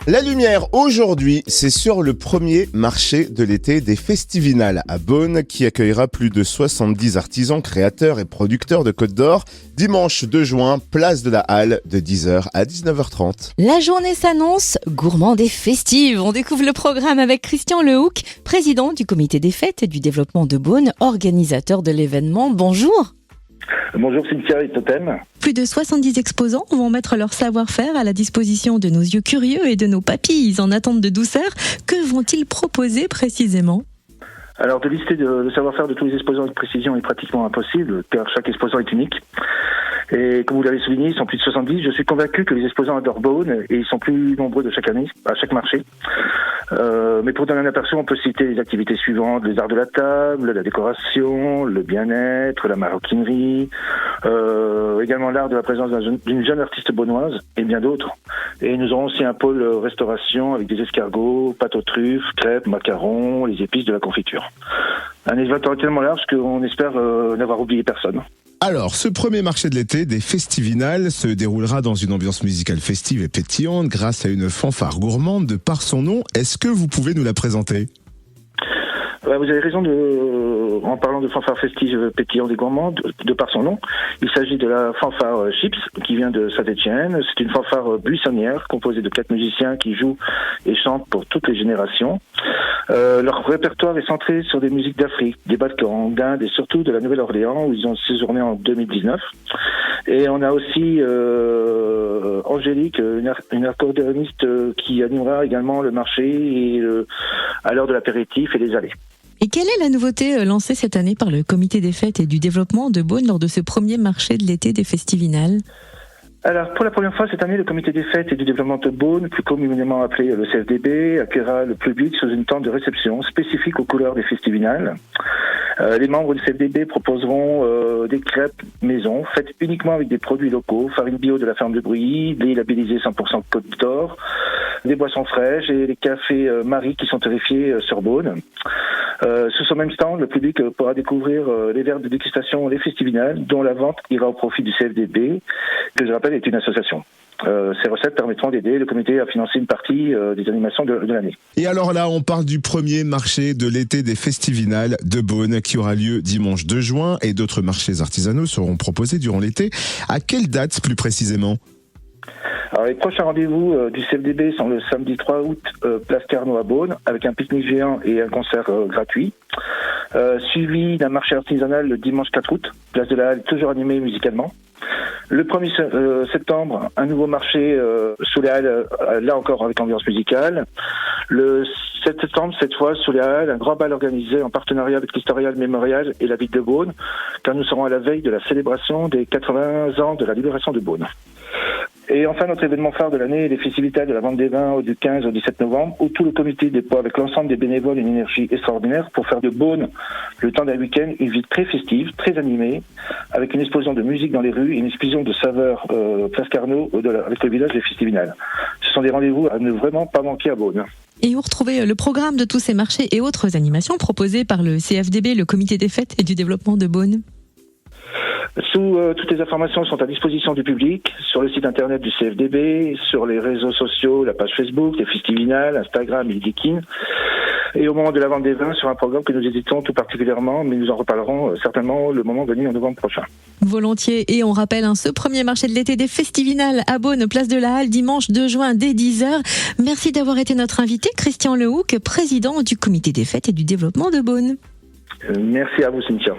La lumière aujourd'hui, c'est sur le premier marché de l'été des Festivinales à Beaune qui accueillera plus de 70 artisans, créateurs et producteurs de Côte d'Or. Dimanche 2 juin, place de la Halle de 10h à 19h30. La journée s'annonce gourmande et festive. On découvre le programme avec Christian Lehoucq, président du comité des fêtes et du développement de Beaune, organisateur de l'événement. Bonjour. Bonjour Cynthia et Totem. Plus de 70 exposants vont mettre leur savoir-faire à la disposition de nos yeux curieux et de nos papilles en attente de douceur. Que vont-ils proposer précisément ? Alors de lister le savoir-faire de tous les exposants avec précision est pratiquement impossible car chaque exposant est unique. Et comme vous l'avez souligné, ils sont plus de 70. Je suis convaincu que les exposants adorent Beaune et ils sont plus nombreux de chaque année, à chaque marché. Mais pour donner un aperçu, on peut citer les activités suivantes: les arts de la table, la décoration, le bien-être, la maroquinerie, également l'art de la présence d'une jeune artiste beaunoise et bien d'autres. Et nous aurons aussi un pôle restauration avec des escargots, pâtes aux truffes, crêpes, macarons, les épices, de la confiture. Un événement tellement large qu'on espère n'avoir oublié personne. Alors, ce premier marché de l'été des Festivinales se déroulera dans une ambiance musicale festive et pétillante grâce à une fanfare gourmande de par son nom. Est-ce que vous pouvez nous la présenter ? Vous avez raison en parlant de fanfare festive pétillante et gourmande, de par son nom. Il s'agit de la fanfare Chips, qui vient de Saint-Étienne. C'est une fanfare buissonnière, composée de 4 musiciens qui jouent et chantent pour toutes les générations. Leur répertoire est centré sur des musiques d'Afrique, des Balkans, d'Inde et surtout de la Nouvelle-Orléans, où ils ont séjourné en 2019. Et on a aussi Angélique, une accordéoniste qui animera également le marché à l'heure de l'apéritif et des allées. Et quelle est la nouveauté lancée cette année par le comité des fêtes et du développement de Beaune lors de ce premier marché de l'été des Festivinales ? Alors, pour la première fois cette année, le comité des fêtes et du développement de Beaune, plus communément appelé le CFDB, accueillera le public sous une tente de réception spécifique aux couleurs des Festivinales. Les membres du CFDB proposeront des crêpes maison, faites uniquement avec des produits locaux, farine bio de la ferme de Brouilly, lait labellisé 100% Côte d'Or, des boissons fraîches et les cafés Marie qui sont terrifiés sur Beaune. Sous ce même stand, le public pourra découvrir les verres de dégustation Les Festivinales, dont la vente ira au profit du CFDB, que je rappelle est une association. Ces recettes permettront d'aider le comité à financer une partie des animations de l'année. Et alors là, on parle du premier marché de l'été des Festivinales de Beaune qui aura lieu dimanche 2 juin et d'autres marchés artisanaux seront proposés durant l'été. À quelle date plus précisément ? Alors, les prochains rendez-vous du CFDB sont le samedi 3 août, place Carnot à Beaune, avec un pique-nique géant et un concert gratuit. Suivi d'un marché artisanal le dimanche 4 août, place de la Halle, toujours animé musicalement. Le 1er septembre, un nouveau marché sous les Halles, là encore avec ambiance musicale. Le 7 septembre, cette fois, sous les Halles, un grand bal organisé en partenariat avec l'Historial Mémorial et la ville de Beaune, car nous serons à la veille de la célébration des 80 ans de la libération de Beaune. Et enfin, notre événement phare de l'année est les festivités de la vente des vins du 15 au 17 novembre, où tout le comité déploie avec l'ensemble des bénévoles une énergie extraordinaire pour faire de Beaune, le temps d'un week-end, une ville très festive, très animée, avec une explosion de musique dans les rues et une explosion de saveurs place Carnot avec le village des Festivinales. Ce sont des rendez-vous à ne vraiment pas manquer à Beaune. Et où retrouver le programme de tous ces marchés et autres animations proposées par le CFDB, le comité des fêtes et du développement de Beaune ? Toutes les informations sont à disposition du public sur le site internet du CFDB, sur les réseaux sociaux, la page Facebook, les Festivinales, Instagram et LinkedIn. Et au moment de la vente des vins, sur un programme que nous éditons tout particulièrement, mais nous en reparlerons certainement le moment venu en novembre prochain. Volontiers. Et on rappelle ce premier marché de l'été des Festivinales à Beaune, place de la Halle, dimanche 2 juin dès 10h. Merci d'avoir été notre invité, Christian Lehoucq, président du comité des fêtes et du développement de Beaune. Merci à vous, Cynthia.